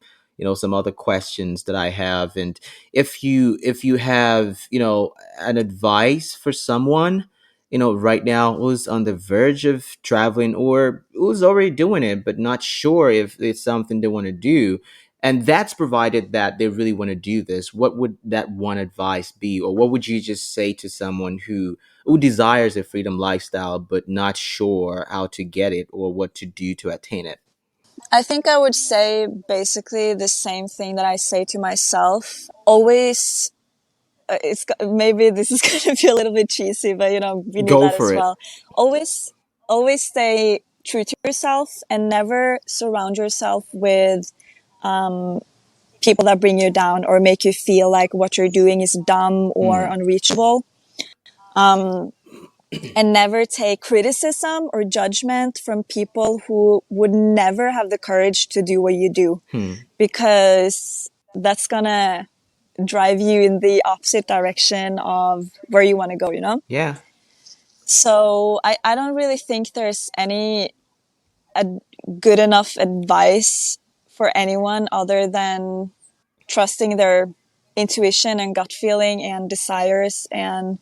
some other questions that I have. And if you have an advice for someone right now who's on the verge of traveling, or who's already doing it but not sure if it's something they want to do, and that's provided that they really want to do this, what would that one advice be? Or what would you just say to someone who desires a freedom lifestyle but not sure how to get it or what to do to attain it? I think I would say basically the same thing that I say to myself. Always, maybe this is going to be a little bit cheesy, but we need Go that for as it. well. Always stay true to yourself and never surround yourself with people that bring you down or make you feel like what you're doing is dumb or unreachable. And never take criticism or judgment from people who would never have the courage to do what you do, because that's gonna drive you in the opposite direction of where you want to go, Yeah. So I don't really think there's any good enough advice for anyone other than trusting their intuition and gut feeling and desires, and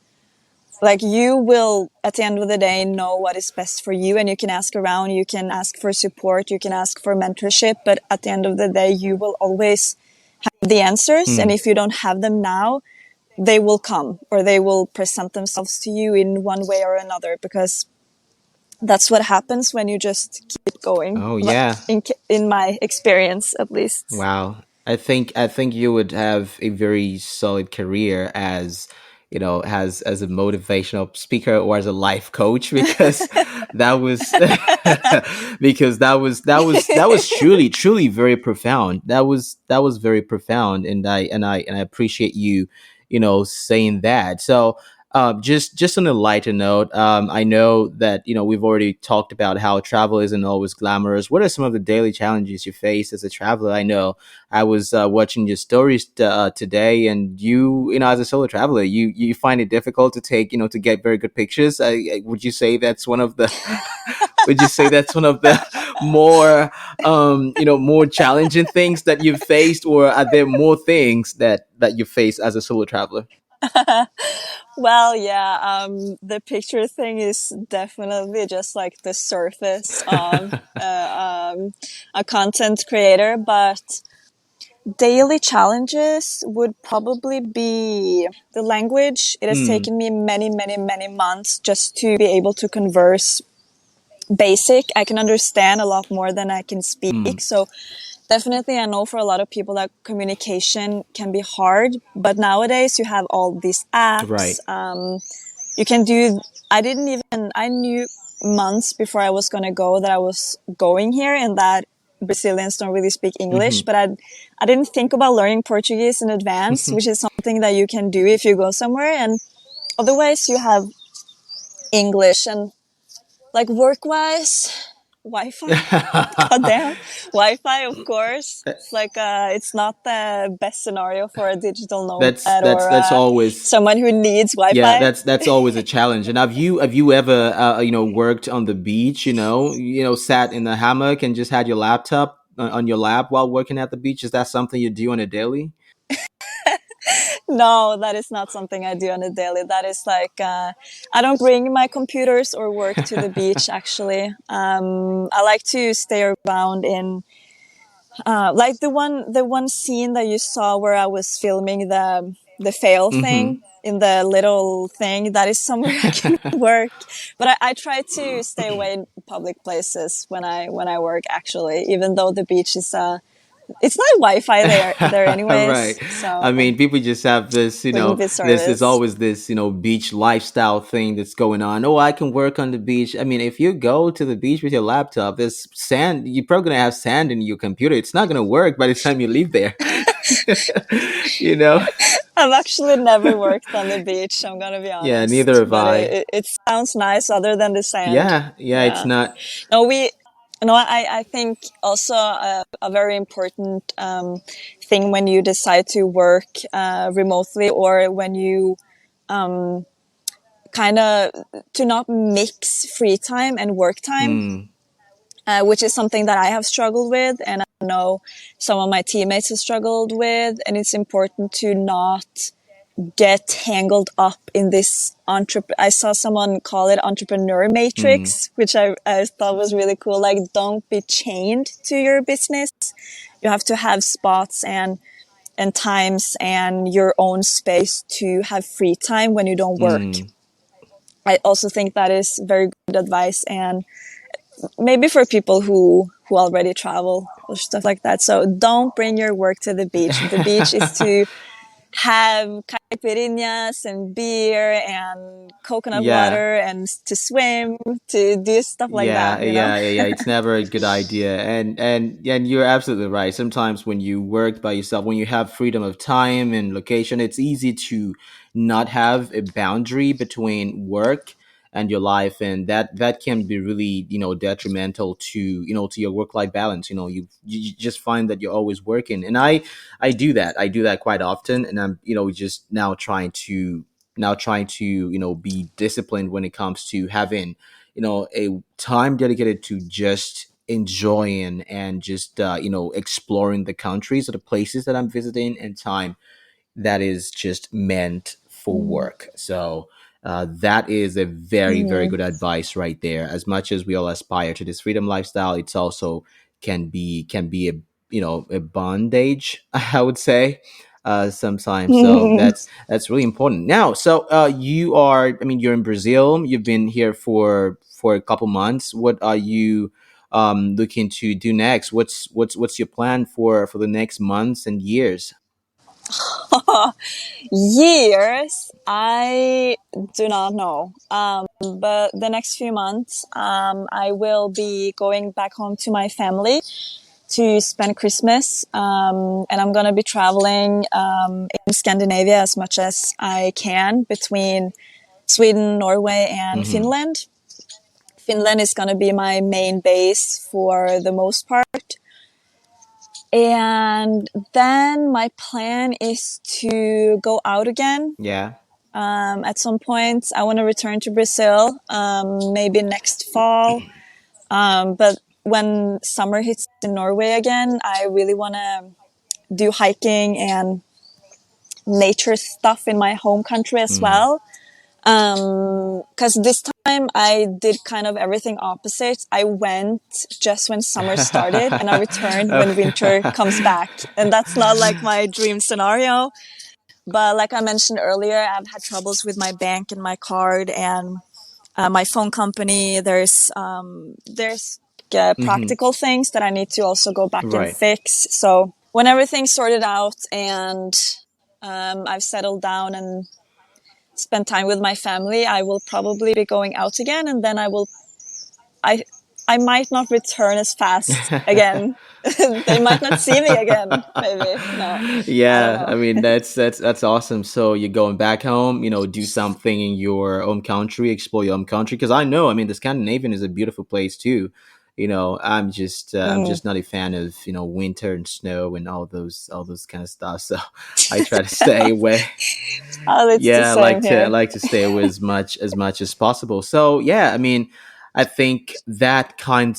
like you will at the end of the day know what is best for you, and you can ask around, you can ask for support, you can ask for mentorship, but at the end of the day you will always have the answers. And if you don't have them now, they will come, or they will present themselves to you in one way or another, because that's what happens when you just keep going. Oh yeah. In my experience, at least. Wow. I think you would have a very solid career as as a motivational speaker or as a life coach, because that was because that was truly very profound. That was very profound, and I appreciate you saying that. So just on a lighter note, I know that we've already talked about how travel isn't always glamorous. What are some of the daily challenges you face as a traveler? I know I was watching your stories today, and as a solo traveler, you find it difficult to take to get very good pictures. Would you say that's one of the would you say that's one of the more more challenging things that you've faced, or are there more things that you face as a solo traveler? Well, yeah, the picture thing is definitely just like the surface of a content creator, but daily challenges would probably be the language. It has taken me many, many, many months just to be able to converse basic. I can understand a lot more than I can speak. So definitely, I know for a lot of people that communication can be hard, but nowadays you have all these apps. Right. You can do, I knew months before I was going to go that I was going here, and that Brazilians don't really speak English, but I didn't think about learning Portuguese in advance, which is something that you can do if you go somewhere. And otherwise you have English, and like work-wise, Wi-Fi. Goddamn, Wi-Fi, of course. It's like it's not the best scenario for a digital that's nomad that's or that's always someone who needs Yeah, Wi-Fi. that's always a challenge. And have you ever worked on the beach? Sat in the hammock and just had your laptop on your lap while working at the beach? Is that something you do on a daily? No, that is not something I do on a daily. That is like I don't bring my computers or work to the beach. Actually, I like to stay around in like the one scene that you saw where I was filming the fail Mm-hmm. thing in the little thing. That is somewhere I can work. But I try to stay away in public places when I work. Actually, even though the beach is it's not Wi-Fi there Right. anyways. I So mean, people just have this, wouldn't be there's service. always this, beach lifestyle thing that's going on. Oh, I can work on the beach. I mean, if you go to the beach with your laptop, there's sand. You're probably gonna have sand in your computer. It's not gonna work by the time you leave there. you know? I've actually never worked on the beach. I'm gonna be Yeah, neither honest, have but I. it sounds nice other than the sand. Yeah, it's Yeah. not. No, we. No, I think also a very important thing when you decide to work remotely, or when you kind of to not mix free time and work time, Mm, which is something that I have struggled with, and I know some of my teammates have struggled with. And it's important to not get tangled up in this I saw someone call it entrepreneur mm, matrix, which I thought was really cool. Like, don't be chained to your business. You have to have spots and times and your own space to have free time when you don't work. mm. I also think that is very good advice, and maybe for people who already travel or stuff like that. So don't bring your work to the beach. The beach is to have caipirinhas and beer and coconut Yeah. water and to swim, to do stuff like Yeah, that, you know? yeah. It's never a good idea, and you're absolutely right. Sometimes when you work by yourself, when you have freedom of time and location, it's easy to not have a boundary between work and your life, and that can be really detrimental to to your work life balance. You just find that you're always working, and I do that. I do that quite often, and I'm just now trying to be disciplined when it comes to having a time dedicated to just enjoying and just exploring the countries or the places that I'm visiting, and time that is just meant for work. So that is a very, very Mm. good advice right there. As much as we all aspire to this freedom lifestyle, it's also can be a a bondage, I would say, sometimes. So that's really important. Now, so you are, I mean, you're in Brazil. You've been here for a couple months. What are you looking to do next? What's your plan for the next months and years? Years, I do not know. But the next few months, I will be going back home to my family to spend Christmas. And I'm going to be traveling in Scandinavia as much as I can, between Sweden, Norway, and Hmm. Finland. Finland is going to be my main base for the most part. And then my plan is to go out again. Yeah. At some point, I want to return to Brazil, maybe next fall. But when summer hits in Norway again, I really want to do hiking and nature stuff in my home country as Mm. well. Because this time I did kind of everything opposite. I went just when summer started, and I returned when winter comes back. And that's not like my dream scenario. But like I mentioned earlier, I've had troubles with my bank and my card and my phone company. There's Hmm. practical things that I need to also go back and Right. fix. So when everything's sorted out and I've settled down and spend time with my family, I will probably be going out again, and then I I might not return as fast again. They might not see me again. Maybe no, I don't Yeah, I know. mean that's awesome. So you're going back home, do something in your home country, explore your home country. Because I know, I mean, the Scandinavian is a beautiful place too. I'm just not a fan of winter and snow and all those kind of stuff. So I try to stay away. Oh, it's the Yeah, I same like to I here. like to stay away as much as possible. So yeah, I mean, I think that kind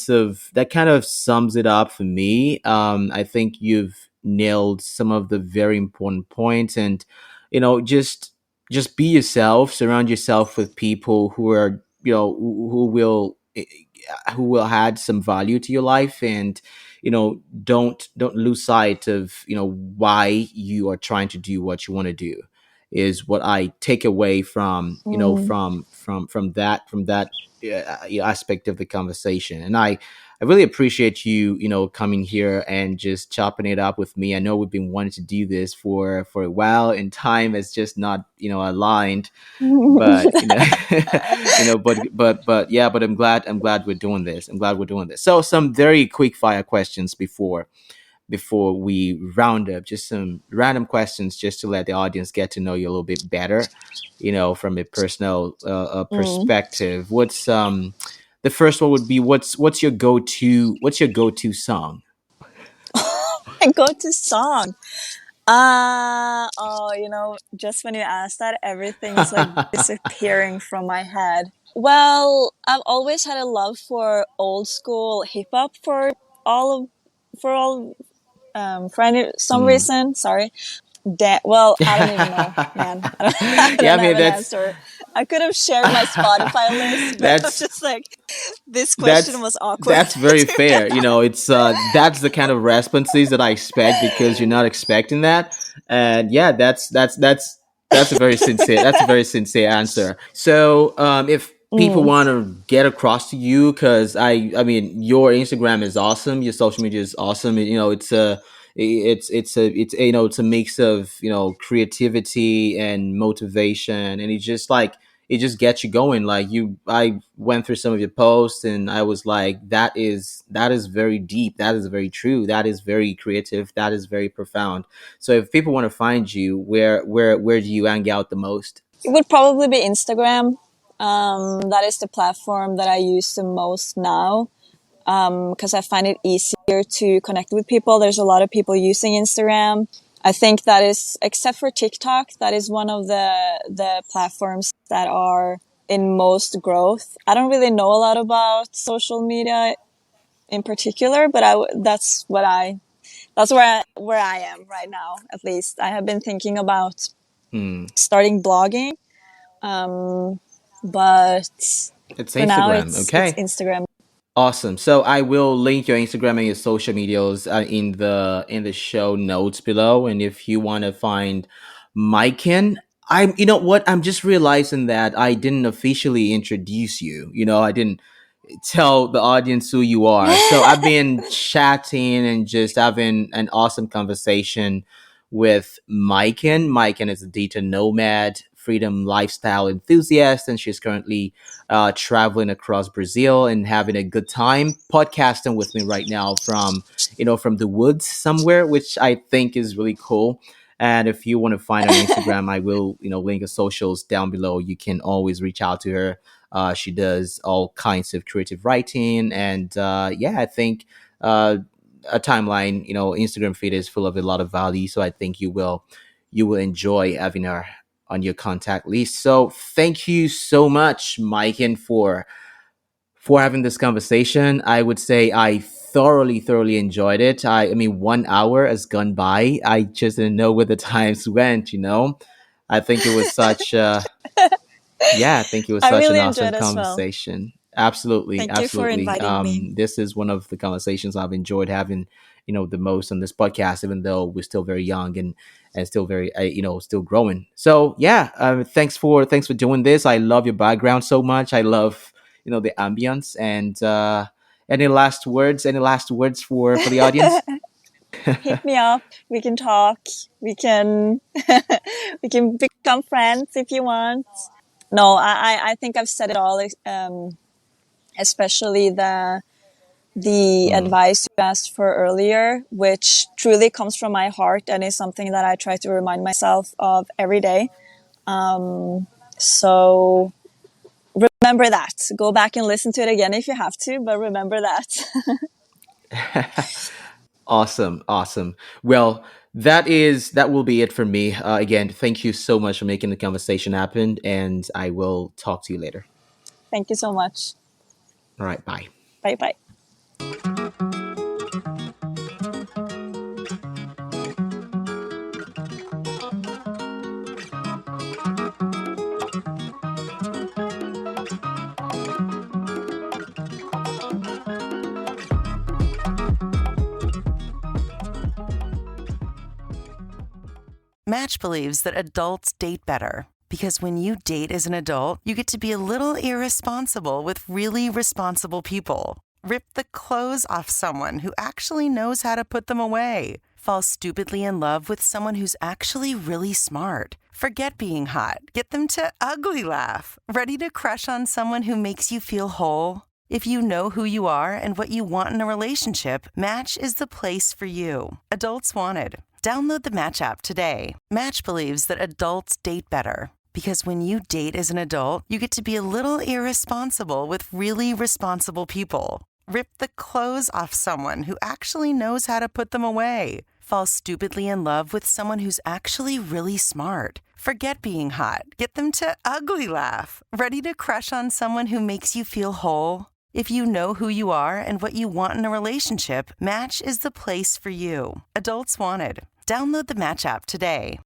of sums it up for me. I think you've nailed some of the very important points, and just be yourself. Surround yourself with people who are who will add some value to your life, and don't lose sight of why you are trying to do what you want to do. is what I take away from, from that aspect of the conversation. And I really appreciate you, coming here and just chopping it up with me. I know we've been wanting to do this for a while, and time has just not, aligned. But but I'm glad we're doing this. So some very quick fire questions before we round up, just some random questions just to let the audience get to know you a little bit better, from a personal perspective. What's the first one would be, what's your go-to song? My go-to song. Just when you asked that, everything is like disappearing from my head. Well, I've always had a love for old school hip hop for some Mm. reason. Sorry. Well, I don't even know, man. I Yeah, I don't mean have an that's answer. I could have shared my Spotify list, but I'm that's just like, this question that's was awkward. that's very fair. It's that's the kind of responses that I expect, because you're not expecting that. And yeah, that's a very sincere answer. So if people Mm. want to get across to you, because I mean your Instagram is awesome, your social media is awesome. It's a mix of, creativity and motivation, and it just gets you going. Like, I went through some of your posts, and I was like, that is very deep, that is very true, that is very creative, that is very profound. So if people want to find you, where do you hang out the most? It would probably be Instagram. That is the platform that I use the most now, because I find it easier to connect with people. There's a lot of people using Instagram. I think that is, except for TikTok, that is one of the platforms that are in most growth. I don't really know a lot about social media in particular, but that's where I am right now. At least I have been thinking about Hmm. starting blogging, um, but It's for now Instagram. it's Okay. Instagram. Awesome. So I will link your Instagram and your social medias in the show notes below. And if you want to find Maiken, you know what? I'm just realizing that I didn't officially introduce you. I didn't tell the audience who you are. So I've been chatting and just having an awesome conversation with Maiken. Maiken is a data nomad, freedom lifestyle enthusiast, and she's currently traveling across Brazil and having a good time podcasting with me right now from the woods somewhere, which I think is really cool. And if you want to find her on Instagram, I will, link her socials down below. You can always reach out to her. She does all kinds of creative writing, and yeah, I think a timeline, Instagram feed is full of a lot of value. So I think you will enjoy having her on your contact list. So thank you so much, Maiken, for having this conversation. I would say I thoroughly enjoyed it. I mean, 1 hour has gone by. I just didn't know where the times went. I think it was such. Yeah, I think it was I such an really awesome enjoyed as well. conversation. Absolutely, Thank you for absolutely. inviting me. This is one of the conversations I've enjoyed having, the most on this podcast, even though we're still very young and still very, still growing. So yeah, thanks for doing this. I love your background so much. I love, the ambience. And any last words? Any last words for the audience? Hit me up. We can talk. We can we can become friends if you want. No, I think I've said it all. Especially the Mm. advice you asked for earlier, which truly comes from my heart and is something that I try to remind myself of every day. So remember that. Go back and listen to it again if you have to, but remember that. Awesome, awesome. Well, that will be it for me. Again, thank you so much for making the conversation happen, and I will talk to you later. Thank you so much. All right, bye. Bye bye. Match believes that adults date better. Because when you date as an adult, you get to be a little irresponsible with really responsible people. Rip the clothes off someone who actually knows how to put them away. Fall stupidly in love with someone who's actually really smart. Forget being hot. Get them to ugly laugh. Ready to crush on someone who makes you feel whole? If you know who you are and what you want in a relationship, Match is the place for you. Adults wanted. Download the Match app today. Match believes that adults date better. Because when you date as an adult, you get to be a little irresponsible with really responsible people. Rip the clothes off someone who actually knows how to put them away. Fall stupidly in love with someone who's actually really smart. Forget being hot. Get them to ugly laugh. Ready to crush on someone who makes you feel whole? If you know who you are and what you want in a relationship, Match is the place for you. Adults wanted. Download the Match app today.